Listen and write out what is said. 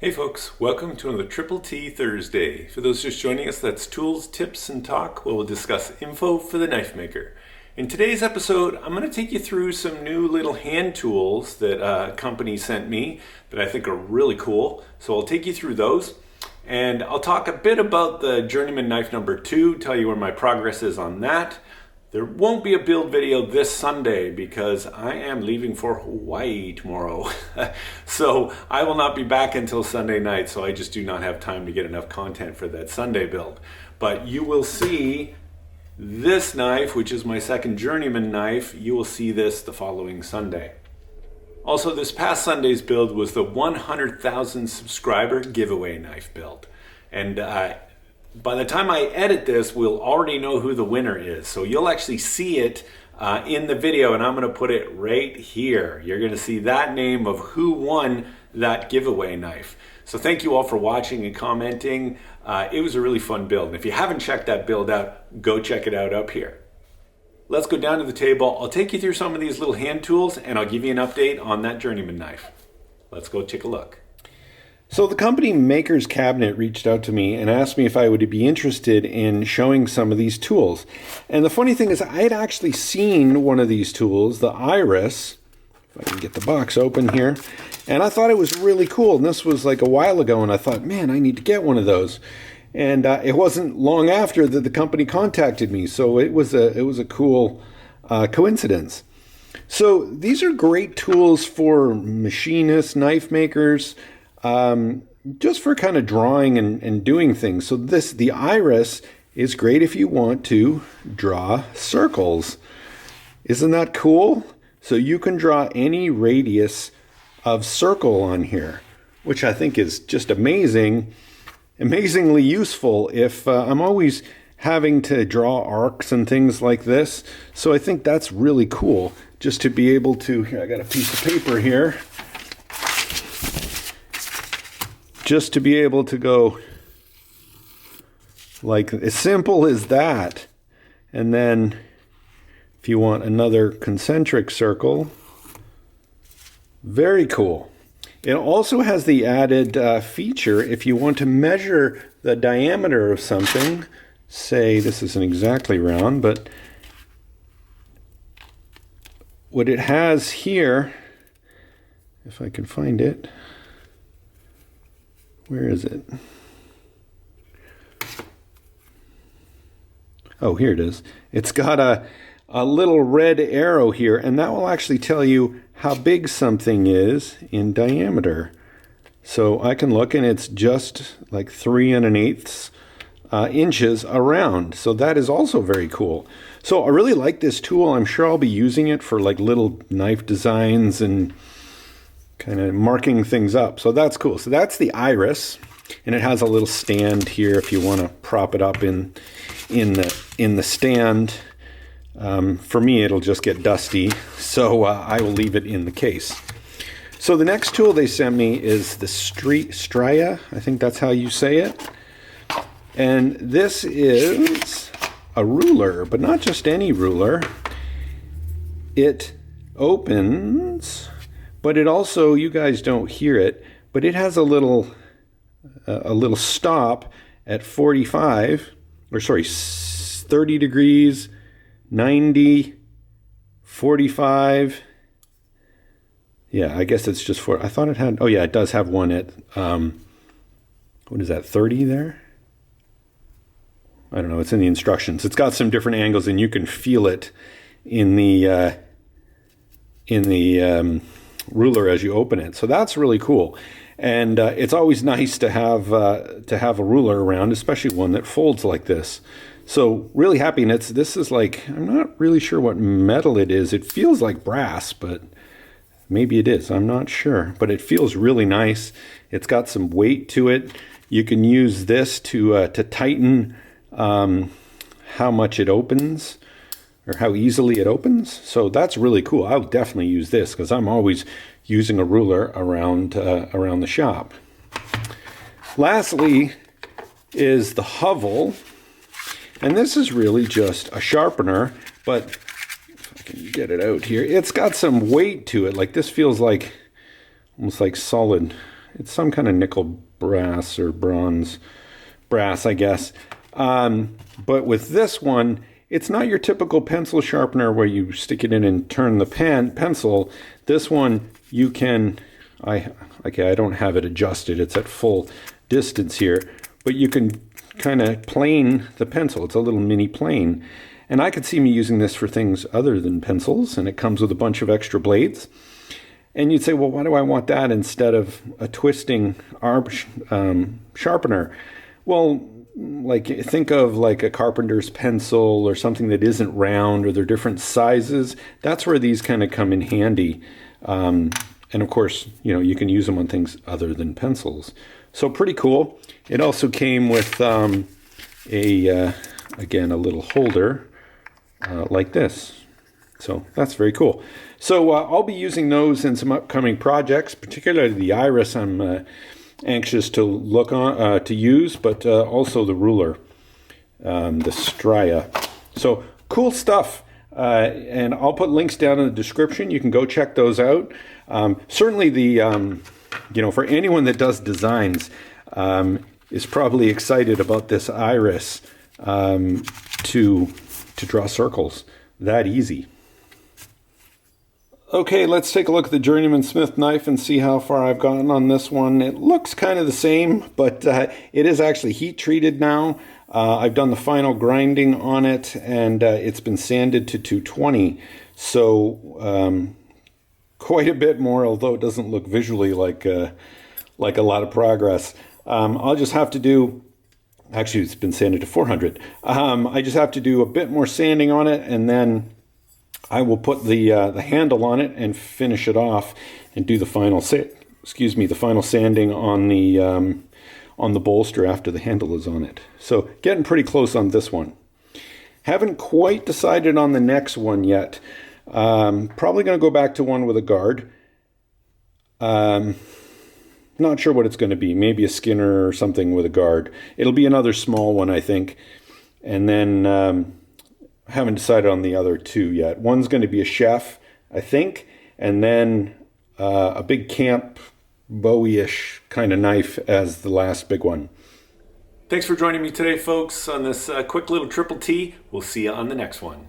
Hey folks, welcome to another Triple T Thursday. For those just joining us, that's tools, tips, and talk where we'll discuss info for the knife maker. In today's episode, I'm going to take you through some new little hand tools that a company sent me that I think are really cool. So I'll take you through those, and I'll talk a bit about the Journeyman knife number 2, tell you where my progress is on that. There won't be a build video this Sunday because I am leaving for Hawaii tomorrow. So I will not be back until Sunday night, so I just do not have time to get enough content for that Sunday build. But you will see this knife, which is my second Journeyman knife, you will see this the following Sunday. Also, this past Sunday's build was the 100,000 subscriber giveaway knife build. And by the time I edit this, we'll already know who the winner is. So you'll actually see it in the video, and I'm going to put it right here. You're going to see that name of who won that giveaway knife. So thank you all for watching and commenting. It was a really fun build. And if you haven't checked that build out, go check it out up here. Let's go down to the table. I'll take you through some of these little hand tools, and I'll give you an update on that Journeyman knife. Let's go take a look. So the company Maker's Cabinet reached out to me and asked me if I would be interested in showing some of these tools. And the funny thing is I had actually seen one of these tools, the Iris, if I can get the box open here, and I thought it was really cool. And this was like a while ago, and I thought, man, I need to get one of those. And it wasn't long after that the company contacted me, so it was a cool coincidence. So these are great tools for machinists, knife makers, just for kind of drawing and doing things. So the Iris is great if you want to draw circles. Isn't that cool? So you can draw any radius of circle on here, which I think is just amazingly useful if I'm always having to draw arcs and things like this. So I think that's really cool just to be able to, here I got a piece of paper here, just to be able to go like as simple as that. And then if you want another concentric circle, very cool. It also has the added feature if you want to measure the diameter of something, say this isn't exactly round, but what it has here, if I can find it, where is it? Oh, here it is. It's got a little red arrow here, and that will actually tell you how big something is in diameter. So I can look, and it's just like 3 1/8 inches around. So that is also very cool. So I really like this tool. I'm sure I'll be using it for like little knife designs and kind of marking things up. So that's cool. So that's the Iris, and it has a little stand here if you want to prop it up in the stand. For me, it'll just get dusty, so I will leave it in the case. So the next tool they sent me is the Stria. I think that's how you say it. And this is a ruler, but not just any ruler. It opens, but it also, you guys don't hear it, but it has a little stop at 30 degrees, 90, 45. Yeah, I guess it's just for, I thought it had, oh yeah, it does have one at, what is that, 30 there? I don't know, it's in the instructions. It's got some different angles, and you can feel it in the ruler as you open it. So that's really cool. And it's always nice to have a ruler around, especially one that folds like this. So really happy. And this is like, I'm not really sure what metal it is. It feels like brass, but maybe it is. I'm not sure. But it feels really nice. It's got some weight to it. You can use this to tighten how much it opens, or how easily it opens. So that's really cool. I'll definitely use this because I'm always using a ruler around the shop. Lastly is the Hovel. And this is really just a sharpener, but if I can get it out here, it's got some weight to it. Like this feels like almost like solid It's some kind of nickel brass or bronze brass, I guess. But with this one, it's not your typical pencil sharpener where you stick it in and turn the pencil. This one you can, I don't have it adjusted. It's at full distance here, but you can kind of plane the pencil. It's a little mini plane. And I could see me using this for things other than pencils, and it comes with a bunch of extra blades. And you'd say, well, why do I want that instead of a twisting arm sharpener? Well, like think of like a carpenter's pencil or something that isn't round, or they're different sizes. That's where these kind of come in handy. And of course, you can use them on things other than pencils. So pretty cool. It also came with again, a little holder like this. So that's very cool. So I'll be using those in some upcoming projects, particularly the iris I'm anxious to look on to use, but also the ruler, the Stria. So cool stuff. And I'll put links down in the description. You can go check those out. Certainly the, for anyone that does designs, is probably excited about this iris to draw circles. That easy. Okay, let's take a look at the Journeyman Smith knife and see how far I've gotten on this one. It looks kind of the same, but it is actually heat treated now. I've done the final grinding on it, and it's been sanded to 220. So quite a bit more, although it doesn't look visually like a lot of progress. I'll just have to do, actually it's been sanded to 400. I just have to do a bit more sanding on it, and then I will put the handle on it and finish it off and do the final the final sanding on the bolster after the handle is on it. So getting pretty close on this one. Haven't quite decided on the next one yet. Probably going to go back to one with a guard. Not sure what it's going to be. Maybe a Skinner or something with a guard. It'll be another small one, I think. And then haven't decided on the other two yet. One's going to be a chef, I think, and then a big camp Bowie-ish kind of knife as the last big one. Thanks for joining me today, folks, on this quick little Triple T. We'll see you on the next one.